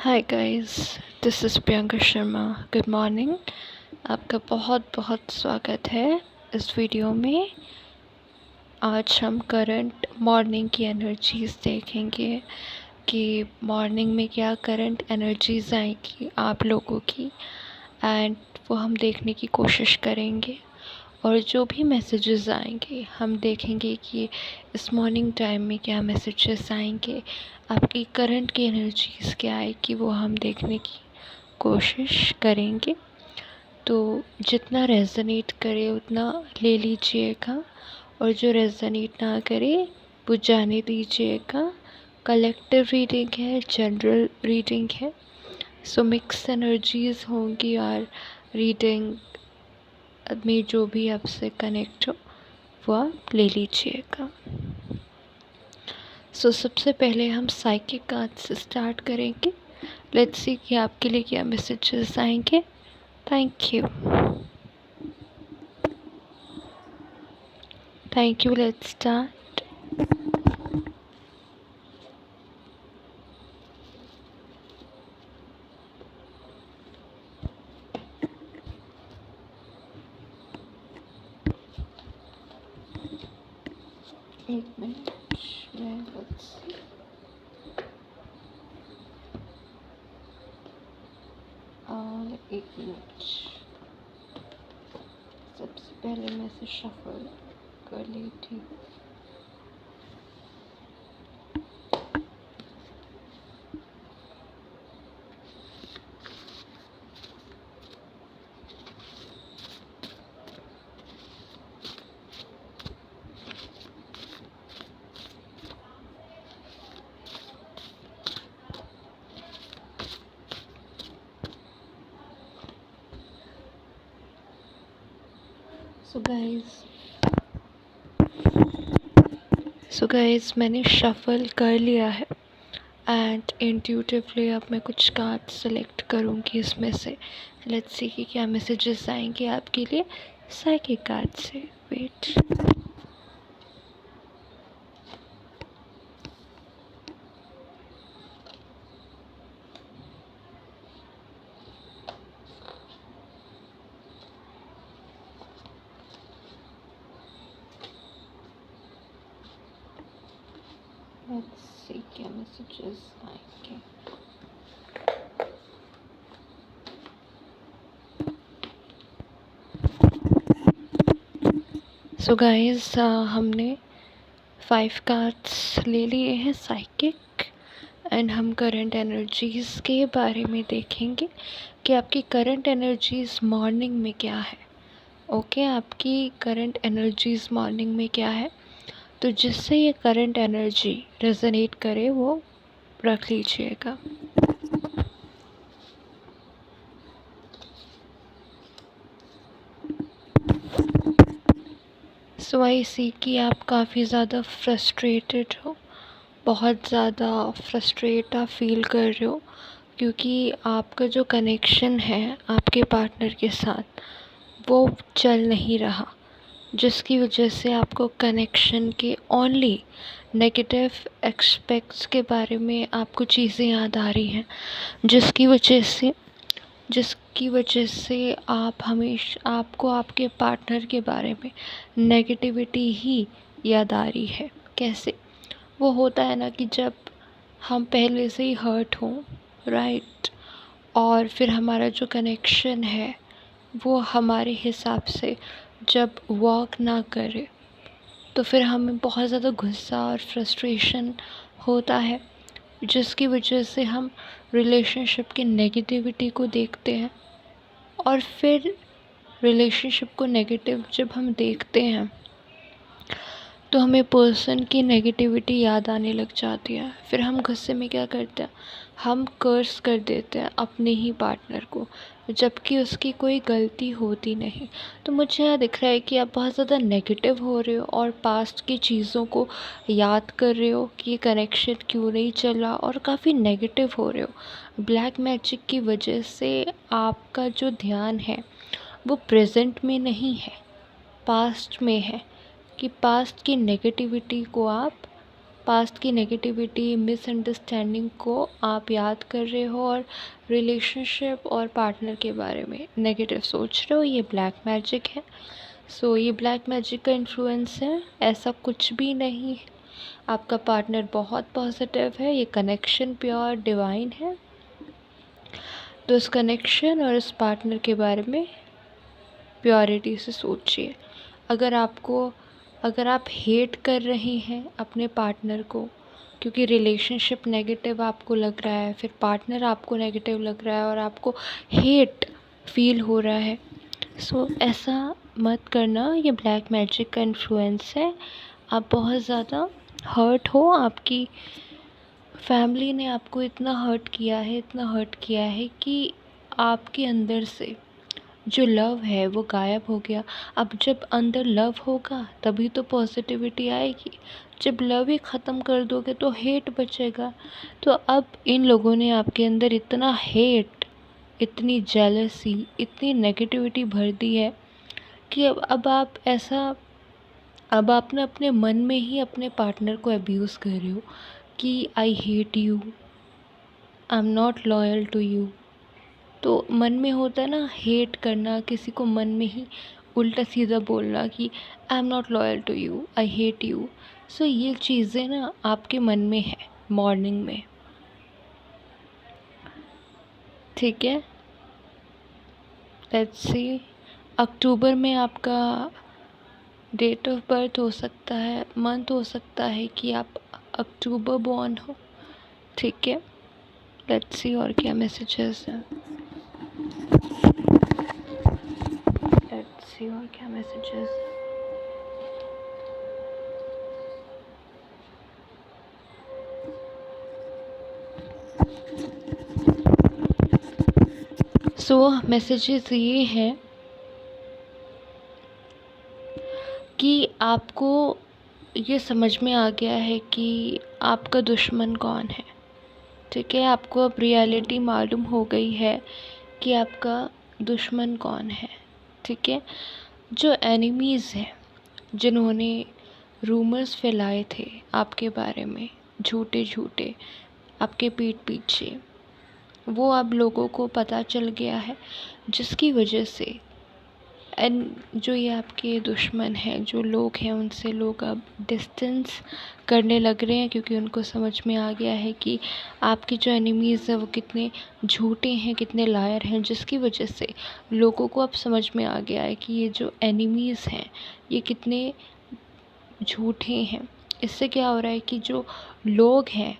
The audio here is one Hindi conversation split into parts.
Hi guys, this is Priyanka Sharma. Good morning. आपका बहुत बहुत स्वागत है इस वीडियो में। आज हम करंट मॉर्निंग की एनर्जीज़ देखेंगे कि मॉर्निंग में क्या करंट एनर्जीज़ आएंगी आप लोगों की, एंड वो हम देखने की कोशिश करेंगे। और जो भी मैसेजेस आएंगे हम देखेंगे कि इस मॉर्निंग टाइम में क्या मैसेजेस आएंगे, आपकी करंट की एनर्जीज़ क्या आएगी वो हम देखने की कोशिश करेंगे। तो जितना रेजोनेट करे उतना ले लीजिएगा, और जो रेजोनेट ना करे वो जाने दीजिएगा। कलेक्टिव रीडिंग है, जनरल रीडिंग है, सो मिक्स एनर्जीज़ होंगी और रीडिंग में जो भी आपसे कनेक्ट हो वो आप ले लीजिएगा। सो सबसे पहले हम साइकिक कार्ड से स्टार्ट करेंगे। लेट्स सी कि आपके लिए क्या मैसेजेस आएंगे। Thank you. Thank you. Let's start. एक मिनट मैं एक मिनट, सबसे पहले मैं इसे शफल कर लेती हूँ। सो गाइस मैंने शफल कर लिया है, एंड इंट्यूटिवली अब मैं कुछ कार्ड सेलेक्ट करूँगी इसमें से। लेट्स सी कि क्या मैसेजेस आएंगे आपके लिए साइकिक कार्ड से। वेट। लेट्स सी क्या मैसेजेस आएंगे। सो गाइस हमने 5 कार्ड्स ले लिए हैं साइकिक, एंड हम करंट एनर्जीज़ के बारे में देखेंगे कि आपकी करंट एनर्जीज़ मॉर्निंग में क्या है। ओके, आपकी करंट एनर्जीज़ मॉर्निंग में क्या है, तो जिससे ये करंट एनर्जी रेजोनेट करे वो रख लीजिएगा। सो आई सी कि आप काफ़ी ज़्यादा फ्रस्ट्रेटेड हो, बहुत ज़्यादा फ्रस्ट्रेट आप फील कर रहे हो, क्योंकि आपका जो कनेक्शन है आपके पार्टनर के साथ वो चल नहीं रहा, जिसकी वजह से आपको कनेक्शन के ओनली नेगेटिव एस्पेक्ट्स के बारे में आपको चीज़ें याद आ रही हैं, जिसकी वजह से आप हमेशा आपको आपके पार्टनर के बारे में नेगेटिविटी ही याद आ रही है। कैसे वो होता है ना कि जब हम पहले से ही हर्ट हों, राइट, और फिर हमारा जो कनेक्शन है वो हमारे हिसाब से जब वर्क ना करे तो फिर हमें बहुत ज़्यादा गुस्सा और फ्रस्ट्रेशन होता है, जिसकी वजह से हम रिलेशनशिप की नेगेटिविटी को देखते हैं। और फिर रिलेशनशिप को नेगेटिव जब हम देखते हैं तो हमें पर्सन की नेगेटिविटी याद आने लग जाती है। फिर हम गुस्से में क्या करते हैं, हम कर्स कर देते हैं अपने ही पार्टनर को, जबकि उसकी कोई गलती होती नहीं। तो मुझे यहाँ दिख रहा है कि आप बहुत ज़्यादा नेगेटिव हो रहे हो और पास्ट की चीज़ों को याद कर रहे हो कि ये कनेक्शन क्यों नहीं चला, और काफ़ी नेगेटिव हो रहे हो। ब्लैक मैजिक की वजह से आपका जो ध्यान है वो प्रेजेंट में नहीं है, पास्ट में है, कि पास्ट की नेगेटिविटी को आप पास्ट की नेगेटिविटी, मिसअंडरस्टैंडिंग को आप याद कर रहे हो और रिलेशनशिप और पार्टनर के बारे में नेगेटिव सोच रहे हो, ये ब्लैक मैजिक है। सो ये ब्लैक मैजिक का इन्फ्लुएंस है, ऐसा कुछ भी नहीं है। आपका पार्टनर बहुत पॉजिटिव है, ये कनेक्शन प्योर डिवाइन है। तो इस कनेक्शन और इस पार्टनर के बारे में प्योरिटी से सोचिए। अगर आप हेट कर रहे हैं अपने पार्टनर को क्योंकि रिलेशनशिप नेगेटिव आपको लग रहा है, फिर पार्टनर आपको नेगेटिव लग रहा है और आपको हेट फील हो रहा है, सो ऐसा मत करना। ये ब्लैक मैजिक का इन्फ्लुएंस है। आप बहुत ज़्यादा हर्ट हो, आपकी फैमिली ने आपको इतना हर्ट किया है कि आपके अंदर से जो लव है वो गायब हो गया। अब जब अंदर लव होगा तभी तो पॉजिटिविटी आएगी। जब लव ही ख़त्म कर दोगे तो हेट बचेगा। तो अब इन लोगों ने आपके अंदर इतना हेट, इतनी जेलसी, इतनी नेगेटिविटी भर दी है कि अब आपने अपने मन में ही अपने पार्टनर को अब्यूज़ कर रहे हो कि I hate you, I am not loyal to you. तो मन में होता है ना हेट करना, किसी को मन में ही उल्टा सीधा बोलना कि I am not loyal to you, I hate you. So ये चीज़ें ना आपके मन में है मॉर्निंग में, ठीक है। लेट्स सी, अक्टूबर में आपका डेट ऑफ बर्थ हो सकता है, मंथ हो सकता है कि आप अक्टूबर बॉर्न हो, ठीक है। लेट्स सी और क्या मैसेजेस हैं। लेट्स सी और क्या मैसेजेस। सो मैसेजेस ये हैं कि आपको ये समझ में आ गया है कि आपका दुश्मन कौन है, ठीक है। आपको अब रियलिटी मालूम हो गई है कि आपका दुश्मन कौन है, ठीक है। जो एनिमीज़ हैं, जिन्होंने रूमर्स फैलाए थे आपके बारे में, झूठे झूठे आपके पीठ पीछे, वो अब लोगों को पता चल गया है, जिसकी वजह से जो ये आपके दुश्मन हैं, जो लोग हैं, उनसे लोग अब डिस्टेंस करने लग रहे हैं क्योंकि उनको समझ में आ गया है कि आपके जो एनिमीज़ हैं वो कितने झूठे हैं, कितने लायर हैं, जिसकी वजह से लोगों को अब समझ में आ गया है कि ये जो एनिमीज़ हैं ये कितने झूठे हैं। इससे क्या हो रहा है कि जो लोग हैं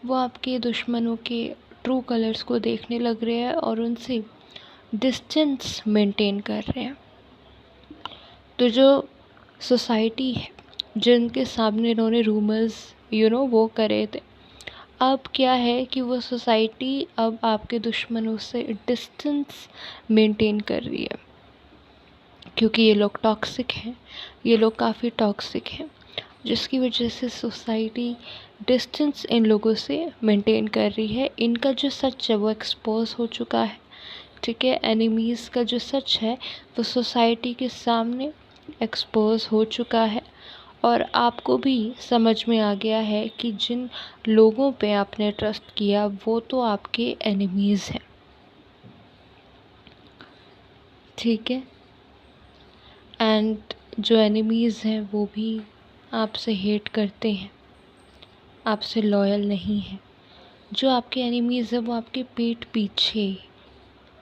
वो आपके दुश्मनों के ट्रू कलर्स को देखने लग रहे हैं और उनसे डिस्टेंस मेंटेन कर रहे हैं। तो जो सोसाइटी है, जिनके सामने इन्होंने रूमर्स वो करे थे, अब क्या है कि वो सोसाइटी अब आपके दुश्मनों से डिस्टेंस मेंटेन कर रही है क्योंकि ये लोग टॉक्सिक हैं, ये लोग काफ़ी टॉक्सिक हैं, जिसकी वजह से सोसाइटी डिस्टेंस इन लोगों से मेंटेन कर रही है। इनका जो सच है वो एक्सपोज हो चुका है, ठीक है। एनिमीज़ का जो सच है वो सोसाइटी के सामने एक्सपोज हो चुका है और आपको भी समझ में आ गया है कि जिन लोगों पे आपने ट्रस्ट किया वो तो आपके एनिमीज़ हैं, ठीक है। एंड जो एनिमीज़ हैं वो भी आपसे हेट करते हैं, आपसे लॉयल नहीं हैं। जो आपके एनिमीज़ हैं वो आपके पीठ पीछे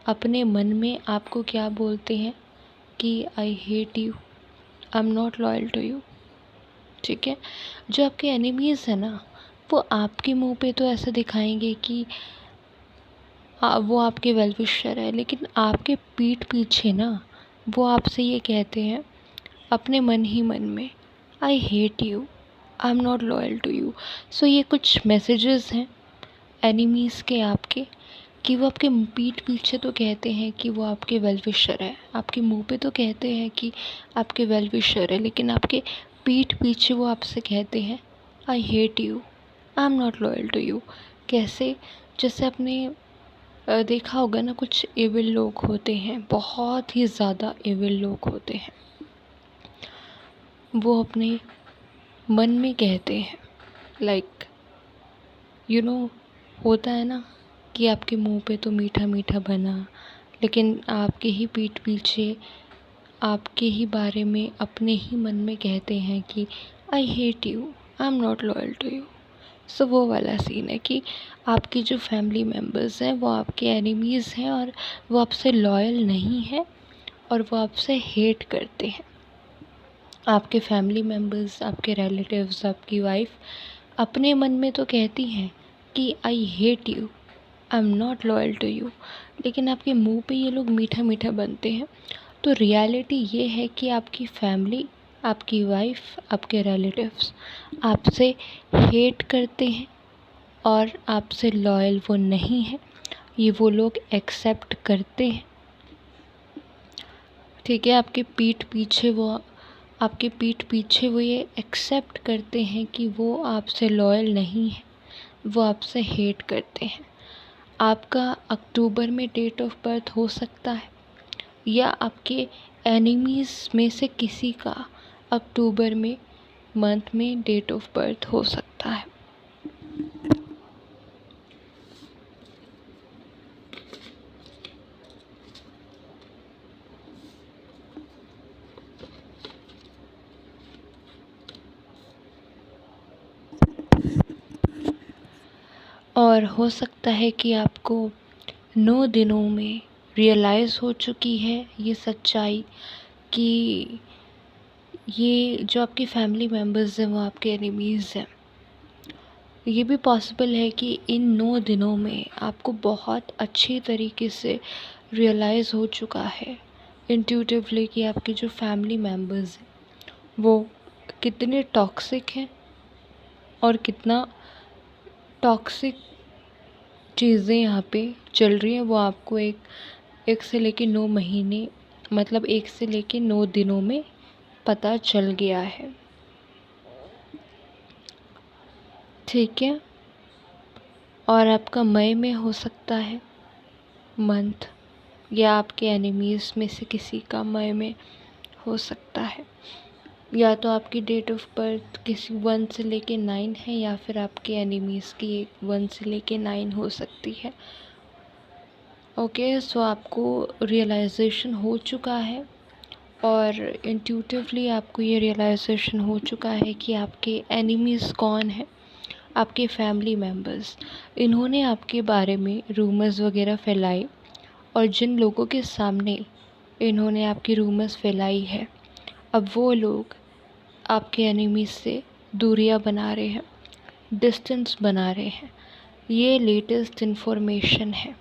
अपने मन में आपको क्या बोलते हैं कि I hate you, I am not loyal to you, ठीक है। जो आपके एनिमीज़ हैं ना वो आपके मुंह पे तो ऐसा दिखाएंगे कि वो आपके वेल विशर है, लेकिन आपके पीठ पीछे ना वो आपसे ये कहते हैं अपने मन ही मन में, I hate you, I am not loyal to you. So ये कुछ मैसेजेस हैं एनिमीज़ के आपके कि वो आपके पीठ पीछे तो कहते हैं कि वो आपके वेल विशर है, आपके मुंह पे तो कहते हैं कि आपके वेल विशर है, लेकिन आपके पीठ पीछे वो आपसे कहते हैं I hate you, I am not loyal to you. कैसे? जैसे आपने देखा होगा ना, कुछ एविल लोग होते हैं, बहुत ही ज़्यादा एविल लोग होते हैं। वो अपने मन में कहते हैं लाइक होता है ना कि आपके मुंह पे तो मीठा मीठा बना, लेकिन आपके ही पीठ पीछे आपके ही बारे में अपने ही मन में कहते हैं कि I hate you, I am not loyal to you. So वो वाला सीन है कि आपकी जो फैमिली मेम्बर्स हैं वो आपके एनिमीज़ हैं और वो आपसे लॉयल नहीं है और वो आपसे हेट करते हैं। आपके फैमिली मेम्बर्स, आपके रिलेटिव्स, आपकी वाइफ अपने मन में तो कहती हैं कि I hate you, I am not loyal to you, लेकिन आपके मुंह पे ये लोग मीठा मीठा बनते हैं। तो रियलिटी ये है कि आपकी फैमिली, आपकी वाइफ, आपके रिलेटिव्स आपसे हेट करते हैं और आपसे लॉयल वो नहीं है, ये वो लोग एक्सेप्ट करते हैं। ठीक है, आपके पीठ पीछे वो ये एक्सेप्ट करते हैं कि वो आपसे लॉयल नहीं है, वो आपसे हेट करते हैं। आपका अक्टूबर में डेट ऑफ बर्थ हो सकता है या आपके एनिमीज़ में से किसी का अक्टूबर में मंथ में डेट ऑफ बर्थ हो सकता है। और हो सकता है कि आपको 9 दिनों में रियलाइज़ हो चुकी है ये सच्चाई कि ये जो आपके फैमिली मेम्बर्स हैं वो आपके एनिमीज़ हैं। ये भी पॉसिबल है कि इन 9 दिनों में आपको बहुत अच्छी तरीके से रियलाइज़ हो चुका है इंट्यूटिवली कि आपके जो फैमिली मेम्बर्स हैं वो कितने टॉक्सिक हैं और कितना टॉक्सिक चीज़ें यहाँ पे चल रही हैं वो आपको एक से लेके 9 महीने, मतलब 1 से लेके 9 दिनों में पता चल गया है। ठीक है, और आपका मई में हो सकता है मंथ, या आपके एनिमीज़ में से किसी का मई में हो सकता है, या तो आपकी डेट ऑफ बर्थ किसी 1 से लेके 9 है या फिर आपके एनिमीज़ की 1 से लेके 9 हो सकती है। ओके, सो आपको रियलाइजेशन हो चुका है और इंट्यूटिवली आपको ये रियलाइजेशन हो चुका है कि आपके एनिमीज़ कौन हैं। आपके फैमिली मेम्बर्स, इन्होंने आपके बारे में रूमर्स वगैरह फैलाई और जिन लोगों के सामने इन्होंने आपकी रूमर्स फैलाई है, अब वो लोग आपके एनिमीज़ से दूरियां बना रहे हैं, डिस्टेंस बना रहे हैं। ये लेटेस्ट इन्फॉर्मेशन है।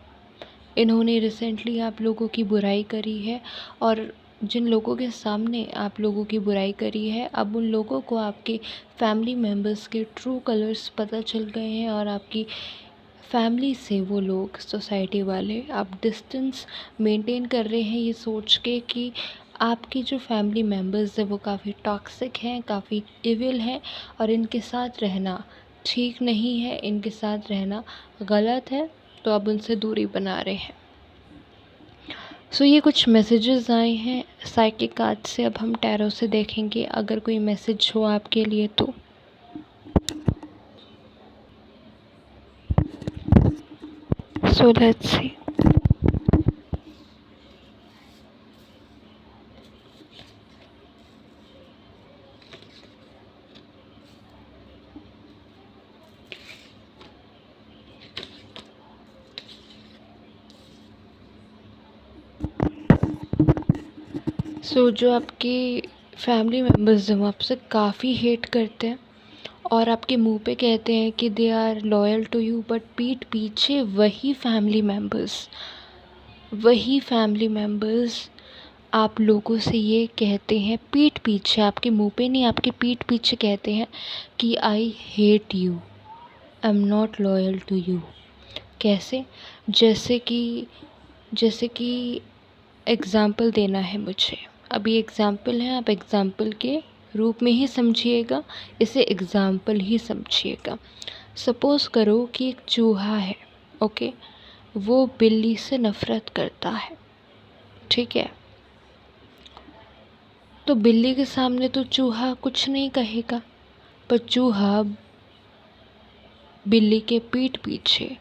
इन्होंने रिसेंटली आप लोगों की बुराई करी है और जिन लोगों के सामने आप लोगों की बुराई करी है, अब उन लोगों को आपके फैमिली मेम्बर्स के ट्रू कलर्स पता चल गए हैं और आपकी फैमिली से वो लोग, सोसाइटी वाले, आप डिस्टेंस मेंटेन कर रहे हैं ये सोच के कि आपकी जो फैमिली मेम्बर्स है वो काफ़ी टॉक्सिक हैं, काफ़ी इविल हैं और इनके साथ रहना ठीक नहीं है, इनके साथ रहना गलत है, तो अब उनसे दूरी बना रहे हैं। सो ये कुछ मैसेजेस आए हैं साइकिक कार्ड से। अब हम टैरो से देखेंगे अगर कोई मैसेज हो आपके लिए तो। So let's see. सो जो आपके फैमिली मेम्बर्स हैं वो आपसे काफ़ी हेट करते हैं और आपके मुंह पे कहते हैं कि they are loyal to you, but पीठ पीछे वही फैमिली मेम्बर्स आप लोगों से ये कहते हैं, पीठ पीछे, आपके मुंह पे नहीं, आपके पीठ पीछे कहते हैं कि I hate you, I am not loyal to you. कैसे? जैसे कि एग्ज़ाम्पल देना है मुझे। अभी एग्ज़ाम्पल है, आप एग्ज़ाम्पल के रूप में ही समझिएगा, इसे एग्ज़ाम्पल ही समझिएगा। सपोज़ करो कि एक चूहा है, ओके, वो बिल्ली से नफ़रत करता है, ठीक है। तो बिल्ली के सामने तो चूहा कुछ नहीं कहेगा, पर चूहा बिल्ली के पीठ पीछे